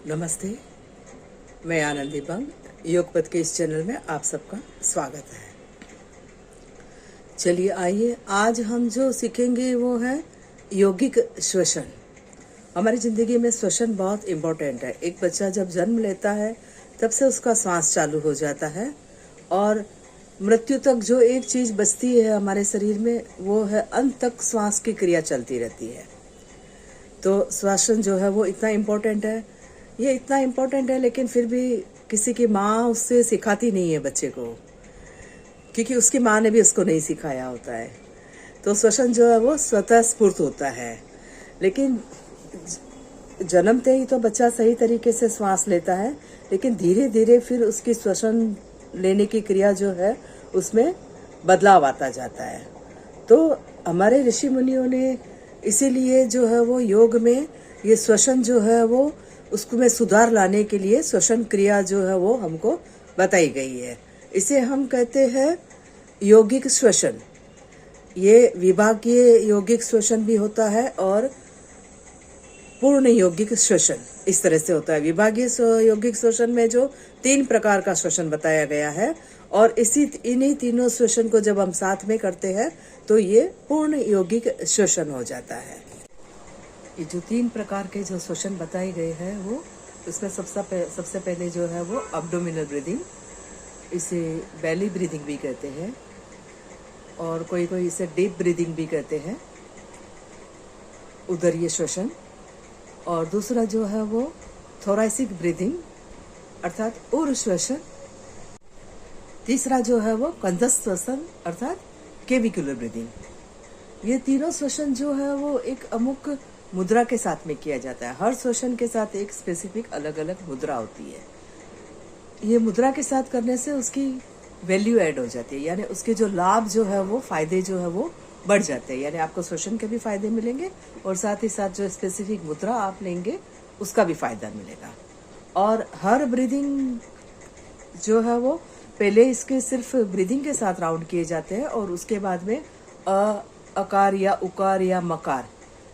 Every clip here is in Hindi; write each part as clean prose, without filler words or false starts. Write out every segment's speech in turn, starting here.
नमस्ते, मैं आनंदी बंग योगपथ के इस चैनल में आप सबका स्वागत है। चलिए आइए, आज हम जो सीखेंगे वो है यौगिक श्वसन। हमारी ज़िंदगी में श्वसन बहुत इम्पोर्टेंट है। एक बच्चा जब जन्म लेता है तब से उसका श्वास चालू हो जाता है और मृत्यु तक जो एक चीज़ बचती है हमारे शरीर में वो है अंत तक श्वास की क्रिया चलती रहती है। तो श्वसन जो है वो इतना इम्पोर्टेंट है, ये इतना इम्पोर्टेंट है, लेकिन फिर भी किसी की माँ उससे सिखाती नहीं है बच्चे को, क्योंकि उसकी माँ ने भी उसको नहीं सिखाया होता है। तो श्वसन जो है वो स्वतः स्फूर्त होता है, लेकिन जन्मते ही तो बच्चा सही तरीके से श्वास लेता है, लेकिन धीरे धीरे फिर उसकी श्वसन लेने की क्रिया जो है उसमें बदलाव आता जाता है। तो हमारे ऋषि मुनियों ने इसीलिए जो है वो योग में ये श्वसन जो है वो उसको में सुधार लाने के लिए श्वसन क्रिया जो है वो हमको बताई गई है। इसे हम कहते हैं यौगिक श्वसन। ये विभागीय यौगिक श्वसन भी होता है और पूर्ण यौगिक श्वसन इस तरह से होता है। विभागीय यौगिक श्वसन में जो 3 प्रकार का श्वसन बताया गया है और इन्हीं तीनों श्वसन को जब हम साथ में करते हैं तो ये पूर्ण यौगिक श्वसन हो जाता है। ये जो 3 प्रकार के जो श्वसन बताए गए हैं वो उसमें सबसे पहले जो है वो एब्डोमिनल ब्रीदिंग, इसे बेली ब्रीदिंग भी कहते हैं और कोई इसे डीप ब्रीदिंग भी कहते हैं, उदरीय श्वसन। और दूसरा जो है वो थोरैसिक ब्रीदिंग अर्थात उर श्वसन। तीसरा जो है वो कंधस्थ श्वसन अर्थात केविकुलर ब्रीदिंग। ये तीनों श्वसन जो है वो एक अमुक मुद्रा के साथ में किया जाता है। हर श्वसन के साथ एक स्पेसिफिक अलग अलग मुद्रा होती है। ये मुद्रा के साथ करने से उसकी वैल्यू ऐड हो जाती है, यानी उसके जो लाभ जो है वो फायदे जो है वो बढ़ जाते हैं। यानी आपको श्वसन के भी फायदे मिलेंगे और साथ ही साथ जो स्पेसिफिक मुद्रा आप लेंगे उसका भी फायदा मिलेगा। और हर ब्रीदिंग जो है वो पहले इसके सिर्फ ब्रीदिंग के साथ राउंड किए जाते हैं और उसके बाद में अकार या उकार या मकार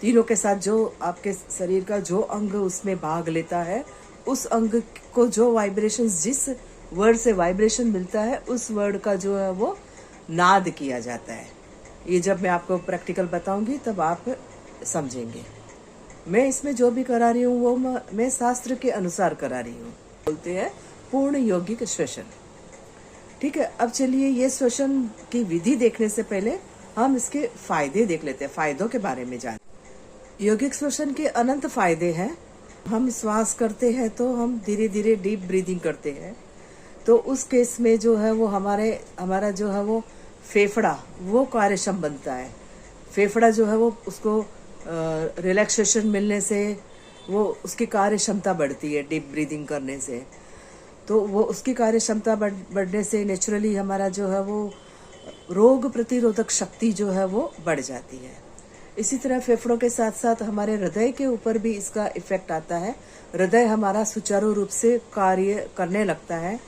तीनों के साथ जो आपके शरीर का जो अंग उसमें भाग लेता है उस अंग को जो वाइब्रेशन, जिस वर्ड से वाइब्रेशन मिलता है उस वर्ड का जो है वो नाद किया जाता है। ये जब मैं आपको प्रैक्टिकल बताऊंगी तब आप समझेंगे। मैं इसमें जो भी करा रही हूँ वो मैं शास्त्र के अनुसार करा रही हूँ। बोलते हैं पूर्ण यौगिक श्वसन। ठीक है, अब चलिए ये श्वसन की विधि देखने से पहले हम इसके फायदे देख लेते हैं, फायदों के बारे में जान। यौगिक श्वसन के अनंत फायदे हैं। हम श्वास करते हैं तो हम धीरे धीरे डीप ब्रीदिंग करते हैं, तो उस केस में जो है वो हमारा जो है वो फेफड़ा वो कार्यक्षम बनता है। फेफड़ा जो है वो उसको रिलैक्सेशन मिलने से वो उसकी कार्य क्षमता बढ़ती है डीप ब्रीदिंग करने से। तो वो उसकी कार्य क्षमता बढ़ने से नेचुरली हमारा जो है वो रोग प्रतिरोधक शक्ति जो है वो बढ़ जाती है। इसी तरह फेफड़ों के साथ साथ हमारे हृदय के ऊपर भी इसका इफेक्ट आता है। हृदय हमारा सुचारू रूप से कार्य करने लगता है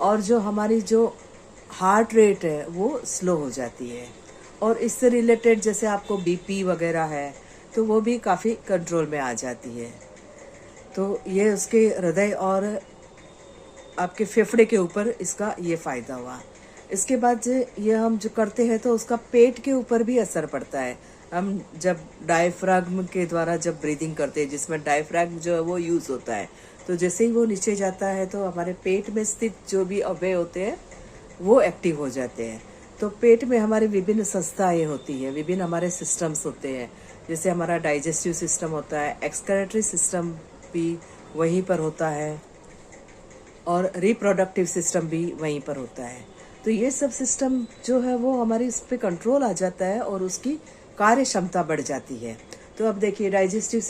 और जो हमारी जो हार्ट रेट है वो स्लो हो जाती है। और इससे रिलेटेड जैसे आपको बीपी वगैरह है तो वो भी काफ़ी कंट्रोल में आ जाती है। तो ये उसके हृदय और आपके फेफड़े के ऊपर इसका ये फ़ायदा हुआ। इसके बाद ये हम जो करते हैं तो उसका पेट के ऊपर भी असर पड़ता है। हम जब डायफ्राग्म के द्वारा जब ब्रीदिंग करते हैं, जिसमें डायफ्राग्म जो है वो यूज़ होता है, तो जैसे ही वो नीचे जाता है तो हमारे पेट में स्थित जो भी अवयव होते हैं वो एक्टिव हो जाते हैं। तो पेट में हमारे विभिन्न संस्थाएं होती हैं, विभिन्न हमारे सिस्टम्स होते हैं। जैसे हमारा डाइजेस्टिव सिस्टम होता है, एक्सक्रेटरी सिस्टम भी वहीं पर होता है और रिप्रोडक्टिव सिस्टम भी वहीं पर होता है। तो ये सब सिस्टम जो है वो हमारी इस पे कंट्रोल आ जाता है और उसकी कार्य क्षमता बढ़ जाती है। तो अब देखिए डाइजेस्टिव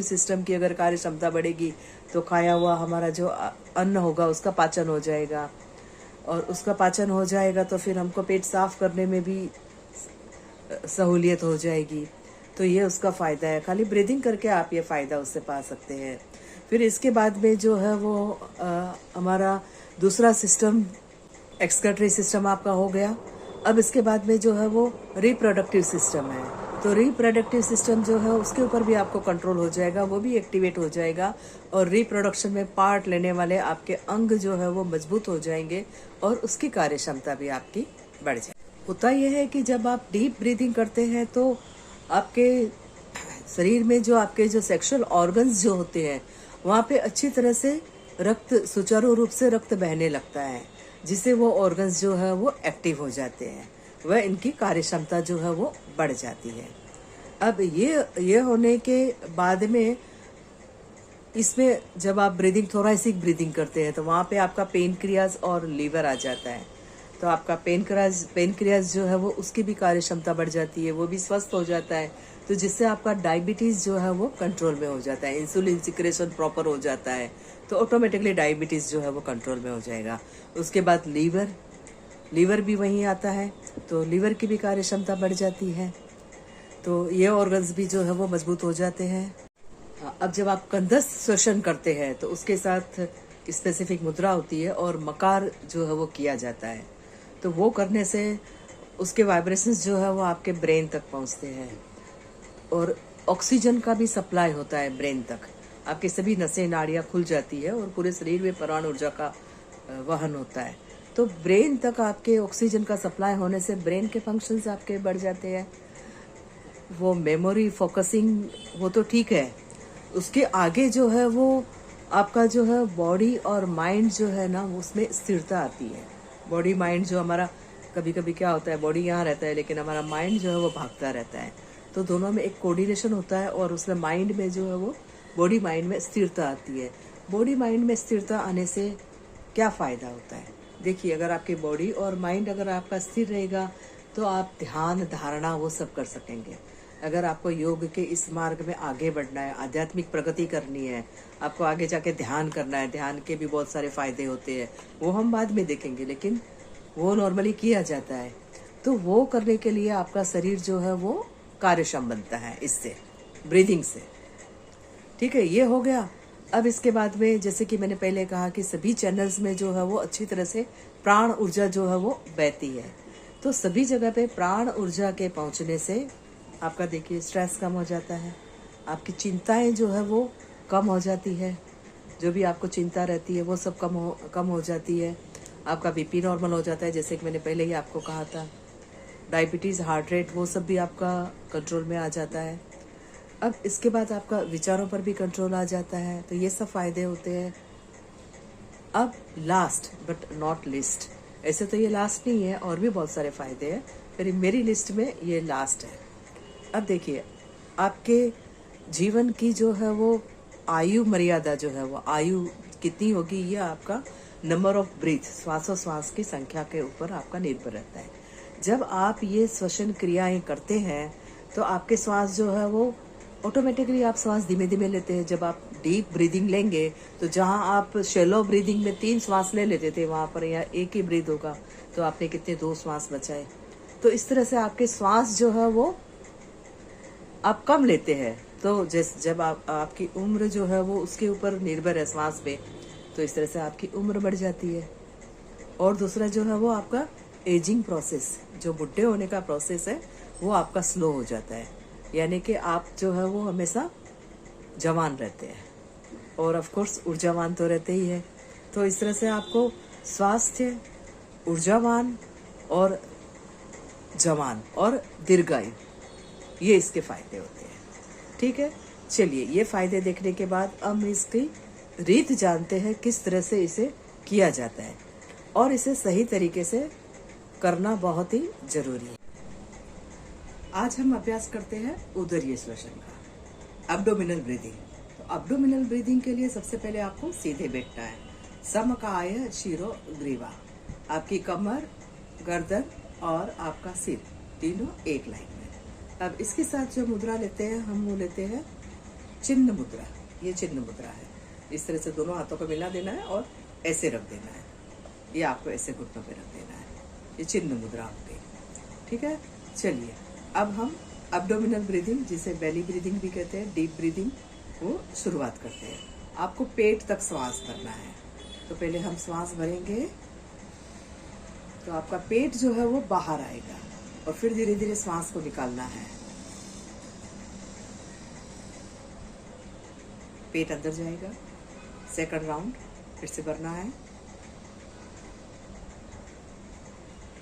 सिस्टम की अगर कार्य क्षमता बढ़ेगी तो खाया हुआ हमारा जो अन्न होगा उसका पाचन हो जाएगा और उसका पाचन हो जाएगा तो फिर हमको पेट साफ करने में भी सहूलियत हो जाएगी। तो ये उसका फ़ायदा है। खाली ब्रीदिंग करके आप ये फ़ायदा उससे पा सकते हैं। फिर इसके बाद में जो है वो हमारा दूसरा सिस्टम एक्सक्रेटरी सिस्टम आपका हो गया। अब इसके बाद में जो है वो रिप्रोडक्टिव सिस्टम है। तो रिप्रोडक्टिव सिस्टम जो है उसके ऊपर भी आपको कंट्रोल हो जाएगा, वो भी एक्टिवेट हो जाएगा और रिप्रोडक्शन में पार्ट लेने वाले आपके अंग जो है वो मजबूत हो जाएंगे और उसकी कार्य क्षमता भी आपकी बढ़ जाएगी। होता यह है कि जब आप डीप ब्रीदिंग करते हैं तो आपके शरीर में जो आपके जो सेक्सुअल ऑर्गन्स जो होते हैं वहाँ पे अच्छी तरह से रक्त सुचारू रूप से रक्त बहने लगता है, जिससे वो ऑर्गन्स जो है वो एक्टिव हो जाते हैं, वह इनकी कार्य क्षमता जो है वो बढ़ जाती है। अब ये होने के बाद में इसमें जब आप ब्रीदिंग थोरैसिक ब्रीदिंग करते हैं तो वहाँ पे आपका पेनक्रियाज और लीवर आ जाता है। तो आपका पेनक्रियाज जो है वो उसकी भी कार्य क्षमता बढ़ जाती है, वो भी स्वस्थ हो जाता है, तो जिससे आपका डायबिटीज जो है वो कंट्रोल में हो जाता है, इंसुलिन सिक्रेशन प्रॉपर हो जाता है, तो ऑटोमेटिकली डायबिटीज जो है वो कंट्रोल में हो जाएगा। उसके बाद लीवर भी वहीं आता है, तो लीवर की भी कार्य क्षमता बढ़ जाती है, तो ये ऑर्गन्स भी जो है वो मजबूत हो जाते हैं। अब जब आप कंदस्थ श्वसन करते हैं तो उसके साथ स्पेसिफिक मुद्रा होती है और मकार जो है वो किया जाता है, तो वो करने से उसके वाइब्रेशंस जो है वो आपके ब्रेन तक पहुंचते हैं और ऑक्सीजन का भी सप्लाई होता है ब्रेन तक। आपकी सभी नसें नाड़ियाँ खुल जाती है और पूरे शरीर में प्राण ऊर्जा का वहन होता है, तो ब्रेन तक आपके ऑक्सीजन का सप्लाई होने से ब्रेन के फंक्शंस आपके बढ़ जाते हैं। वो मेमोरी फोकसिंग वो तो ठीक है, उसके आगे जो है वो आपका जो है बॉडी और माइंड जो है ना उसमें स्थिरता आती है। बॉडी माइंड जो हमारा कभी कभी क्या होता है, बॉडी यहाँ रहता है लेकिन हमारा माइंड जो है वो भागता रहता है, तो दोनों में एक कोऑर्डिनेशन होता है और उसमें माइंड में जो है वो बॉडी माइंड में स्थिरता आती है। बॉडी माइंड में स्थिरता आने से क्या फ़ायदा होता है? देखिए, अगर आपकी बॉडी और माइंड अगर आपका स्थिर रहेगा तो आप ध्यान धारणा वो सब कर सकेंगे। अगर आपको योग के इस मार्ग में आगे बढ़ना है, आध्यात्मिक प्रगति करनी है, आपको आगे जाके ध्यान करना है, ध्यान के भी बहुत सारे फायदे होते हैं, वो हम बाद में देखेंगे, लेकिन वो नॉर्मली किया जाता है। तो वो करने के लिए आपका शरीर जो है वो कार्यक्षम बनता है इससे, ब्रीदिंग से। ठीक है, ये हो गया। अब इसके बाद में जैसे कि मैंने पहले कहा कि सभी चैनल्स में जो है वो अच्छी तरह से प्राण ऊर्जा जो है वो बहती है, तो सभी जगह पे प्राण ऊर्जा के पहुंचने से आपका देखिए स्ट्रेस कम हो जाता है, आपकी चिंताएं जो है वो कम हो जाती है, जो भी आपको चिंता रहती है वो सब कम हो जाती है। आपका बीपी नॉर्मल हो जाता है, जैसे कि मैंने पहले ही आपको कहा था। डायबिटीज़, हार्ट रेट, वो सब भी आपका कंट्रोल में आ जाता है। अब इसके बाद आपका विचारों पर भी कंट्रोल आ जाता है, तो ये सब फायदे होते हैं। अब लास्ट बट नॉट लिस्ट, ऐसे तो ये लास्ट नहीं है, और भी बहुत सारे फायदे हैं, फिर मेरी लिस्ट में ये लास्ट है। अब देखिए, आपके जीवन की जो है वो आयु मर्यादा जो है वो आयु कितनी होगी, ये आपका नंबर ऑफ ब्रीथ, श्वासोश्वास की संख्या के ऊपर आपका निर्भर रहता है। जब आप ये श्वसन क्रियाएं करते हैं तो आपके श्वास जो है वो ऑटोमेटिकली आप श्वास धीमे धीमे लेते हैं। जब आप डीप ब्रीदिंग लेंगे तो जहां आप शैलो ब्रीदिंग में 3 श्वास ले लेते थे, वहां पर यहाँ 1 ही ब्रीथ होगा, तो आपने कितने 2 श्वास बचाए। तो इस तरह से आपके श्वास जो है वो आप कम लेते हैं, तो जब आपकी उम्र जो है वो उसके ऊपर निर्भर है श्वास पे, तो इस तरह से आपकी उम्र बढ़ जाती है। और दूसरा जो है वो आपका एजिंग प्रोसेस, जो बुढ़े होने का प्रोसेस है, वो आपका स्लो हो जाता है, यानी कि आप जो है वो हमेशा जवान रहते हैं और ऑफ कोर्स ऊर्जावान तो रहते ही है। तो इस तरह से आपको स्वास्थ्य, ऊर्जावान और जवान और दीर्घायु, ये इसके फायदे होते हैं। ठीक है, चलिए ये फायदे देखने के बाद हम इसकी रीत जानते हैं, किस तरह से इसे किया जाता है, और इसे सही तरीके से करना बहुत ही जरूरी है। आज हम अभ्यास करते हैं उदरीय श्वसन का, एब्डोमिनल ब्रीदिंग। तो एब्डोमिनल ब्रीदिंग के लिए सबसे पहले आपको सीधे बैठना है, समकाय शिरो ग्रीवा, आपकी कमर, गर्दन और आपका सिर तीनों एक लाइन में। अब इसके साथ जो मुद्रा लेते हैं हम वो लेते हैं चिन्ह मुद्रा। ये चिन्ह मुद्रा है, इस तरह से दोनों हाथों को मिला देना है और ऐसे रख देना है, ये आपको ऐसे घुटनों पे रख देना है, ये चिन्ह मुद्रा होती है। ठीक है, चलिए अब हम एब्डोमिनल ब्रीदिंग, जिसे बेली ब्रीदिंग भी कहते हैं, डीप ब्रीदिंग, वो शुरुआत करते हैं। आपको पेट तक श्वास भरना है, तो पहले हम श्वास भरेंगे तो आपका पेट जो है वो बाहर आएगा और फिर धीरे धीरे श्वास को निकालना है। पेट अंदर जाएगा। सेकंड राउंड फिर से भरना है,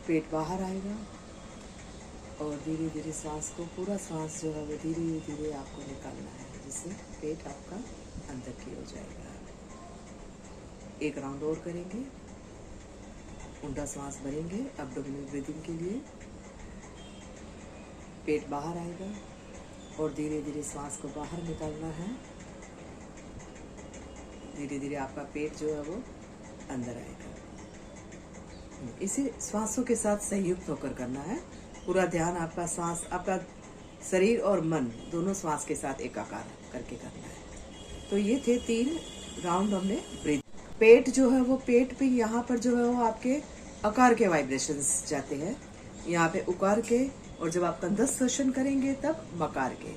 पेट बाहर आएगा और धीरे धीरे सांस को, पूरा सांस जो है वो धीरे धीरे आपको निकालना है, जिससे पेट आपका अंदर की ओर जाएगा। एक राउंड और करेंगे, ऊंडा सांस भरेंगे एब्डोमिनल ब्रीदिंग के लिए। पेट बाहर आएगा और धीरे धीरे सांस को बाहर निकालना है। धीरे धीरे आपका पेट जो है वो अंदर आएगा। इसे श्वासों के साथ संयुक्त होकर करना है। पूरा ध्यान आपका श्वास, आपका शरीर और मन दोनों श्वास के साथ एकाकार करके करना है। तो ये थे 3 राउंड हमने ब्रीथ। पेट जो है वो, पेट पे यहाँ पर जो है वो आपके आकार के वाइब्रेशंस जाते हैं, यहाँ पे उकार के, और जब आप कंदस्थासन करेंगे तब मकार के।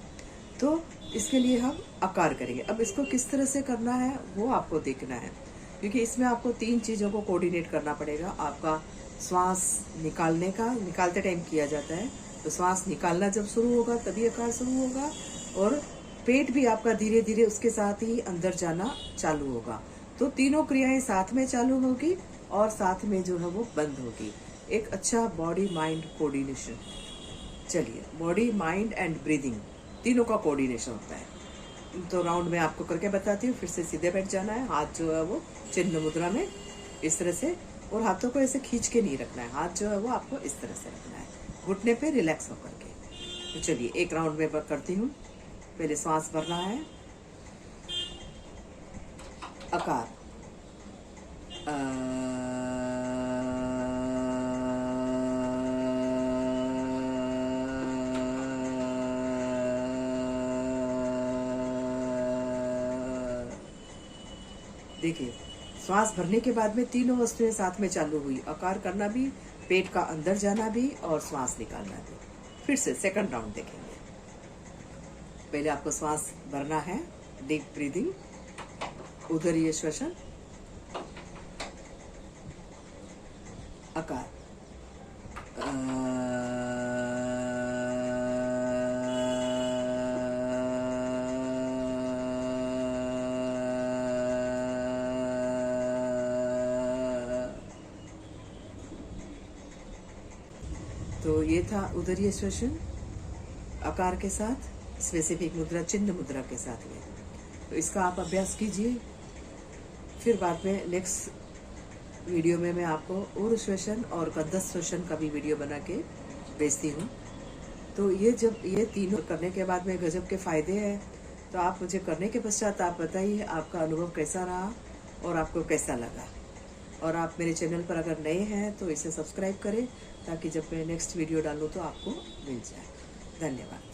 तो इसके लिए हम आकार करेंगे। अब इसको किस तरह से करना है वो आपको देखना है, क्योंकि इसमें आपको 3 चीज़ों को कोऑर्डिनेट करना पड़ेगा। आपका श्वास निकालने का, निकालते टाइम किया जाता है, तो श्वास निकालना जब शुरू होगा तभी आकार शुरू होगा, और पेट भी आपका धीरे धीरे उसके साथ ही अंदर जाना चालू होगा। तो तीनों क्रियाएं साथ में चालू होगी और साथ में जो है वो बंद होगी। एक अच्छा बॉडी माइंड कोऑर्डिनेशन। चलिए, बॉडी माइंड एंड ब्रीदिंग तीनों का कोऑर्डिनेशन होता है। तो राउंड में आपको करके बताती हूँ। फिर से सीधे बैठ जाना है, हाथ जो है वो चिन्ह मुद्रा में इस तरह से, और हाथों को ऐसे खींच के नहीं रखना है, हाथ जो है वो आपको इस तरह से रखना है, घुटने पे रिलैक्स होकर के। तो चलिए एक राउंड में करती हूँ। पहले सांस भरना है, आकार, देखिए श्वास भरने के बाद में तीनों वस्तुएं साथ में चालू हुई, आकार करना भी, पेट का अंदर जाना भी, और श्वास निकालना भी। फिर से सेकंड राउंड देखेंगे। पहले आपको श्वास भरना है, डीप ब्रीदिंग, उदरीय श्वसन, आकार, तो ये था उदरीय श्वसन आकार के साथ, स्पेसिफिक मुद्रा, चिन्ह मुद्रा के साथ में। तो इसका आप अभ्यास कीजिए। फिर बाद में नेक्स्ट वीडियो में मैं आपको ऊर्ध्व श्वसन और कंदस्थ श्वसन का भी वीडियो बना के भेजती हूँ। तो ये जब ये तीनों करने के बाद में गजब के फायदे हैं। तो आप मुझे करने के पश्चात आप बताइए आपका अनुभव कैसा रहा और आपको कैसा लगा। और आप मेरे चैनल पर अगर नए हैं तो इसे सब्सक्राइब करें, ताकि जब मैं नेक्स्ट वीडियो डालूँ तो आपको मिल जाए। धन्यवाद।